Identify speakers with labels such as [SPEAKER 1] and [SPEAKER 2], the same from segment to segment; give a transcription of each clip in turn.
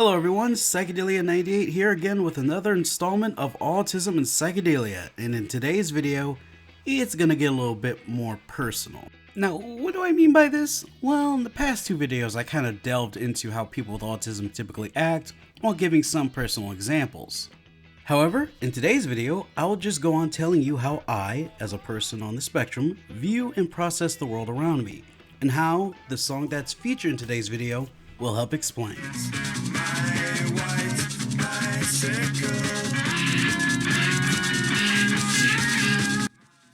[SPEAKER 1] Hello everyone, Psychedelia 98 here again with another installment of Autism and Psychedelia, and in today's video, it's gonna get a little bit more personal. Now, what do I mean by this? Well, in the past two videos I kind of delved into how people with autism typically act while giving some personal examples. However, in today's video, I will just go on telling you how I, as a person on the spectrum, view and process the world around me, and how the song that's featured in today's video will help explain.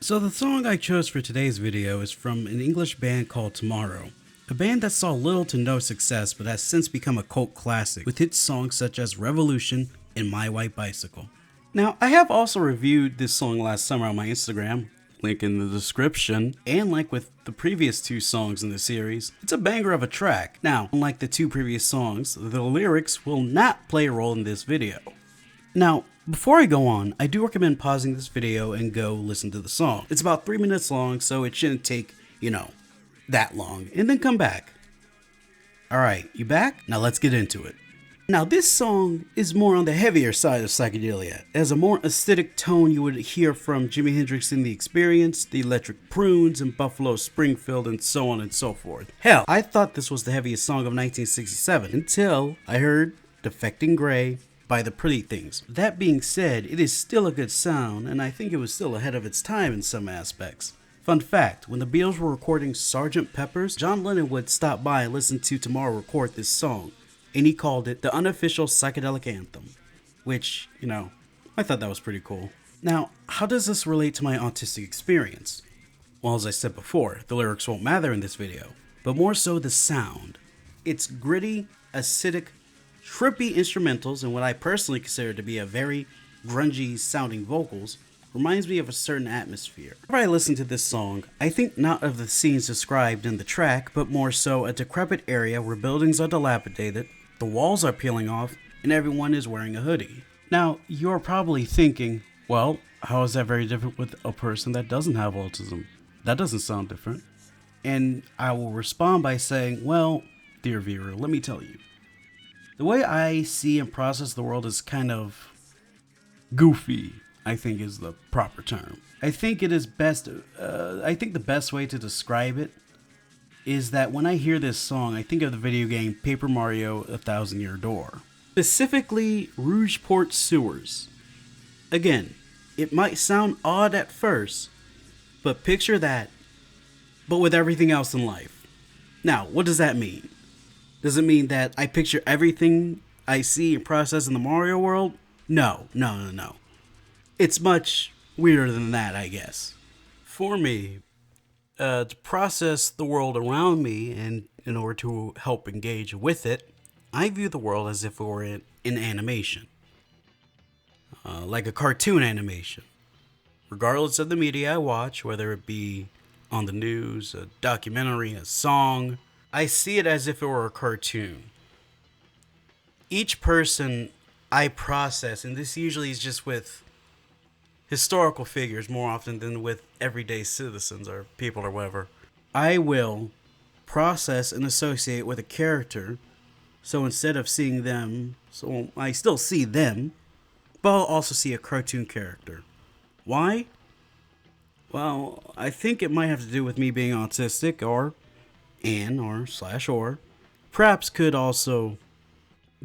[SPEAKER 1] So the song I chose for today's video is from an English band called Tomorrow, a band that saw little to no success but has since become a cult classic with hit songs such as Revolution and My White Bicycle. Now, I have also reviewed this song last summer on my Instagram, link in the description, and like with the previous two songs in the series, it's a banger of a track. Now, unlike the two previous songs, the lyrics will not play a role in this video. Now, before I go on, I do recommend pausing this video and go listen to the song. It's about 3 minutes long, so it shouldn't take, that long, and then come back. Alright, you back? Now let's get into it. Now, this song is more on the heavier side of psychedelia. It has a more acidic tone you would hear from Jimi Hendrix in The Experience, The Electric Prunes, and Buffalo Springfield, and so on and so forth. Hell, I thought this was the heaviest song of 1967 until I heard Defecting Gray by The Pretty Things. That being said, it is still a good sound, and I think it was still ahead of its time in some aspects. Fun fact, when the Beatles were recording Sgt. Pepper's, John Lennon would stop by and listen to Tomorrow record this song, and he called it the unofficial psychedelic anthem, which, I thought that was pretty cool. Now, how does this relate to my autistic experience? Well, as I said before, the lyrics won't matter in this video, but more so the sound. It's gritty, acidic, trippy instrumentals and what I personally consider to be a very grungy sounding vocals reminds me of a certain atmosphere. Whenever I listen to this song, I think not of the scenes described in the track, but more so a decrepit area where buildings are dilapidated, the walls are peeling off, and everyone is wearing a hoodie. Now, you're probably thinking, well, how is that very different with a person that doesn't have autism? That doesn't sound different. And I will respond by saying, well, dear viewer, let me tell you. The way I see and process the world is kind of goofy, I think is the proper term. I think it is best, I think the best way to describe it is that when I hear this song, I think of the video game Paper Mario: A Thousand Year Door. Specifically, Rougeport Sewers. Again, it might sound odd at first, but picture that, but with everything else in life. Now, what does that mean? Does it mean that I picture everything I see and process in the Mario world? No. It's much weirder than that, I guess. For me, to process the world around me and in order to help engage with it, I view the world as if it were in animation. Like a cartoon animation. Regardless of the media I watch, whether it be on the news, a documentary, a song, I see it as if it were a cartoon. Each person I process, and this usually is just with historical figures more often than with everyday citizens or people or whatever, I will process and associate with a character. So instead of seeing them, so I still see them, but I'll also see a cartoon character. Why? Well, I think it might have to do with me being autistic, or perhaps could also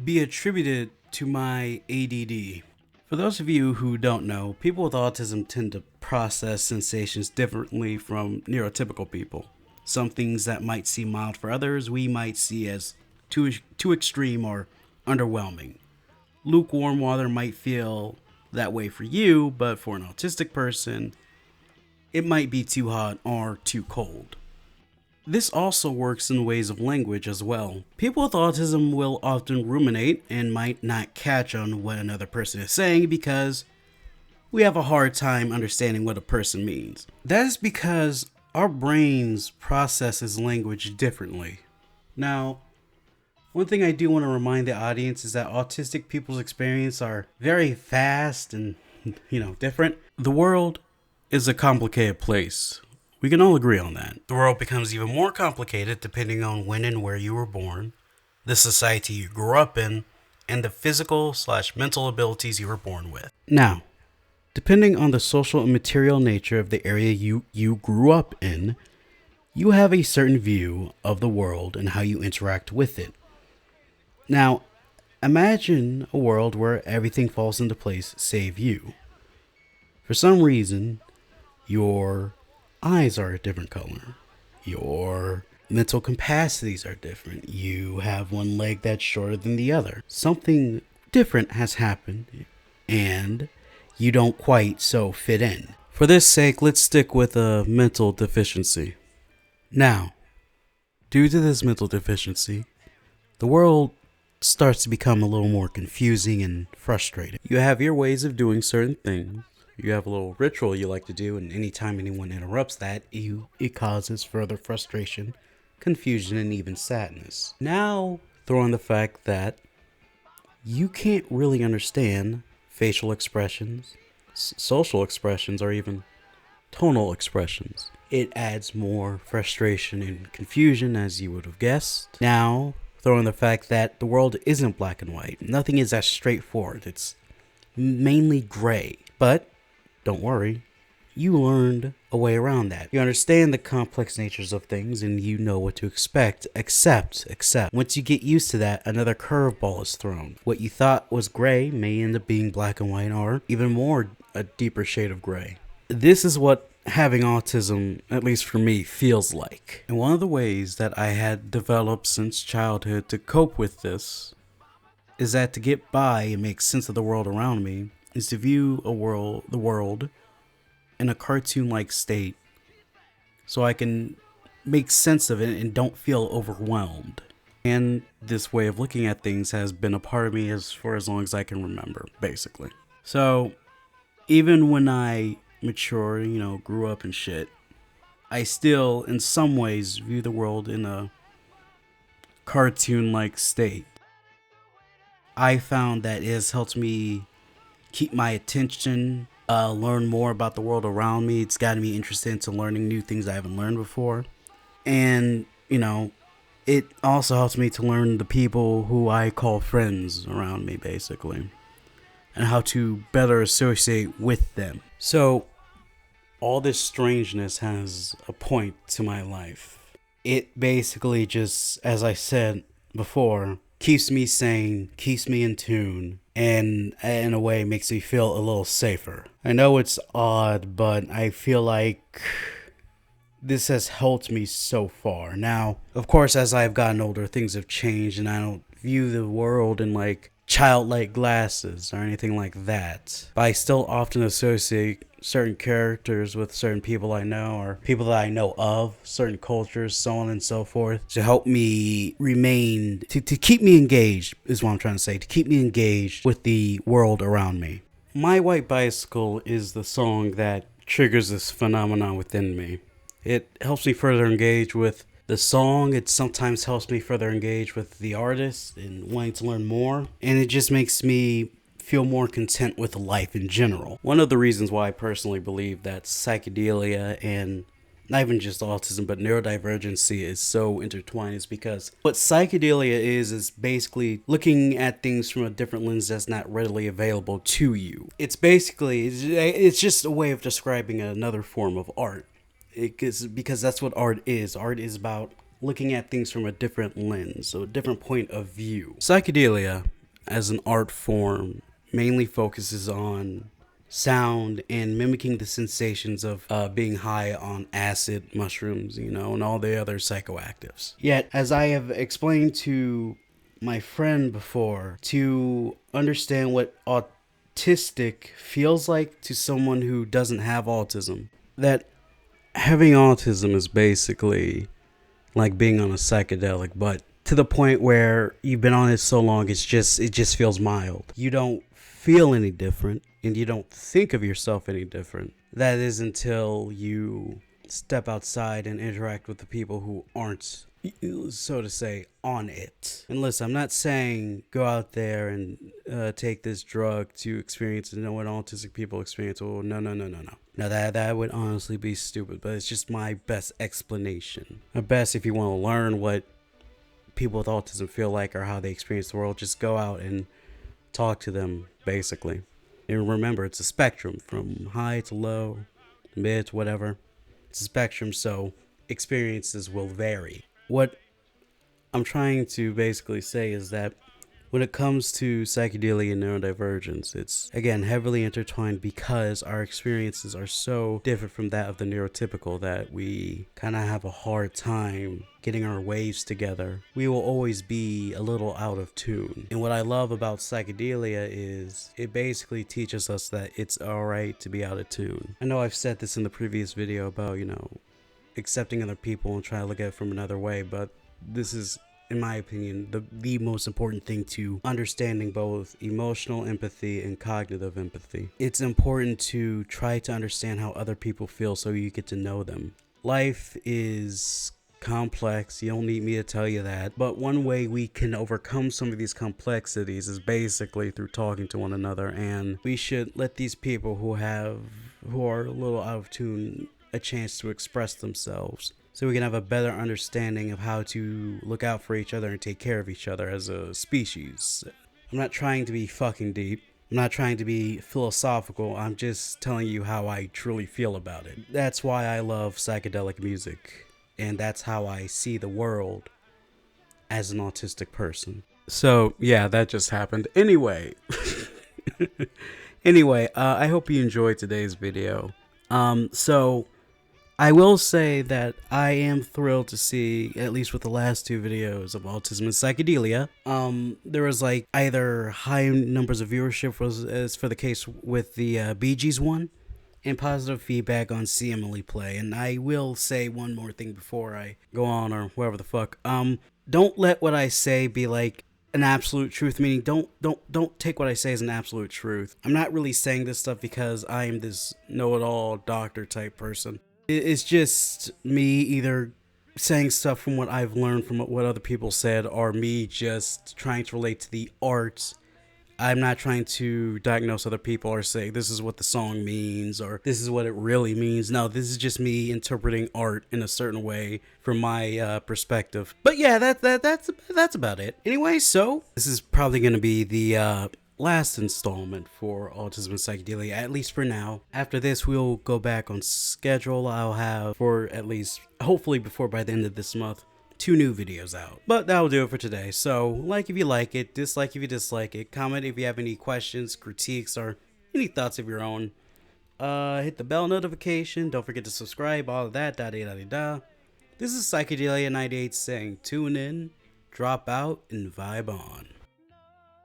[SPEAKER 1] be attributed to my ADD. For those of you who don't know, people with autism tend to process sensations differently from neurotypical people. Some things that might seem mild for others, we might see as too extreme or underwhelming. Lukewarm water might feel that way for you, but for an autistic person, it might be too hot or too cold. This also works in ways of language as well. People with autism will often ruminate and might not catch on what another person is saying because we have a hard time understanding what a person means. That is because our brains processes language differently. Now, one thing I do want to remind the audience is that autistic people's experience are very fast and, different. The world is a complicated place. We can all agree on that. The world becomes even more complicated depending on when and where you were born, the society you grew up in, and the physical/mental abilities you were born with. Now, depending on the social and material nature of the area you grew up in, you have a certain view of the world and how you interact with it. Now, imagine a world where everything falls into place save you. For some reason, your eyes are a different color. Your mental capacities are different. You have one leg that's shorter than the other. Something different has happened, and you don't quite so fit in. For this sake, let's stick with a mental deficiency. Now, due to this mental deficiency, the world starts to become a little more confusing and frustrating. You have your ways of doing certain things. You have a little ritual you like to do, and anytime anyone interrupts that, it causes further frustration, confusion, and even sadness. Now, throw in the fact that you can't really understand facial expressions, social expressions, or even tonal expressions. It adds more frustration and confusion, as you would have guessed. Now, throw in the fact that the world isn't black and white. Nothing is as straightforward. It's mainly gray. But don't worry, you learned a way around that. You understand the complex natures of things and you know what to expect, except once you get used to that, another curveball is thrown. What you thought was gray may end up being black and white, or even more, a deeper shade of gray. This is what having autism, at least for me, feels like. And one of the ways that I had developed since childhood to cope with this is that to get by and make sense of the world around me is to view the world in a cartoon-like state so I can make sense of it and don't feel overwhelmed. And this way of looking at things has been a part of me for as long as I can remember, basically. So, even when I mature, grew up and shit, I still, in some ways, view the world in a cartoon-like state. I found that it has helped me keep my attention, learn more about the world around me. It's gotten me interested into learning new things I haven't learned before. And, it also helps me to learn the people who I call friends around me, basically, and how to better associate with them. So, all this strangeness has a point to my life. It basically just, as I said before, keeps me sane, keeps me in tune, and in a way makes me feel a little safer. I know it's odd, but I feel like this has helped me so far. Now, of course, as I've gotten older, things have changed, and I don't view the world in childlike glasses or anything like that. But I still often associate certain characters with certain people I know or people that I know of, certain cultures, so on and so forth, to help me remain, to keep me engaged, is what I'm trying to say, to keep me engaged with the world around me. My White Bicycle is the song that triggers this phenomenon within me. It helps me further engage with the song. It sometimes helps me further engage with the artist and wanting to learn more. And it just makes me feel more content with life in general. One of the reasons why I personally believe that psychedelia and not even just autism but neurodivergency is so intertwined is because what psychedelia is basically looking at things from a different lens that's not readily available to you. It's just a way of describing another form of art. Because that's what art is. Art is about looking at things from a different lens, so a different point of view. Psychedelia, as an art form, mainly focuses on sound and mimicking the sensations of being high on acid, mushrooms, and all the other psychoactives. Yet, as I have explained to my friend before, to understand what autistic feels like to someone who doesn't have autism, that having autism is basically like being on a psychedelic, but to the point where you've been on it so long, it just feels mild. You don't feel any different, and you don't think of yourself any different. That is until you step outside and interact with the people who aren't, so to say, on it. And listen, I'm not saying go out there and take this drug to experience and know what autistic people experience. Oh, no. Now that would honestly be stupid, but it's just my best explanation. My best if you want to learn what people with autism feel like or how they experience the world, just go out and talk to them, basically. And remember, it's a spectrum from high to low, mid to whatever. It's a spectrum, so experiences will vary. What I'm trying to basically say is that when it comes to psychedelia and neurodivergence, it's, again, heavily intertwined because our experiences are so different from that of the neurotypical that we kind of have a hard time getting our waves together. We will always be a little out of tune. And what I love about psychedelia is it basically teaches us that it's alright to be out of tune. I know I've said this in the previous video about, accepting other people and trying to look at it from another way, but this is, in my opinion, the most important thing to understanding both emotional empathy and cognitive empathy. It's important to try to understand how other people feel so you get to know them. Life is complex, you don't need me to tell you that, but one way we can overcome some of these complexities is basically through talking to one another, and we should let these people who are a little out of tune a chance to express themselves, so we can have a better understanding of how to look out for each other and take care of each other as a species. I'm not trying to be fucking deep. I'm not trying to be philosophical. I'm just telling you how I truly feel about it. That's why I love psychedelic music, and that's how I see the world as an autistic person. So, yeah, that just happened. Anyway, I hope you enjoyed today's video. So I will say that I am thrilled to see, at least with the last two videos of Autism and Psychedelia, there was like either high numbers of viewership, as for the case with the Bee Gees one, and positive feedback on See Emily Play. And I will say one more thing before I go on, or whatever the fuck. Don't let what I say be like an absolute truth, meaning don't take what I say as an absolute truth. I'm not really saying this stuff because I am this know-it-all doctor type person. It's just me either saying stuff from what I've learned from what other people said, or me just trying to relate to the art. I'm not trying to diagnose other people or say this is what the song means or this is what it really means. No, this is just me interpreting art in a certain way from my perspective. But yeah, that's about it. Anyway, so this is probably going to be the last installment for Autism and Psychedelia, at least for now. After this, we'll go back on schedule. I'll have, for at least, hopefully before by the end of this month, 2 new videos out. But that'll do it for today. So, like if you like it, dislike if you dislike it, comment if you have any questions, critiques, or any thoughts of your own. Hit the bell notification. Don't forget to subscribe, all of that, da-da-da-da-da. This is Psychedelia 98 saying tune in, drop out, and vibe on.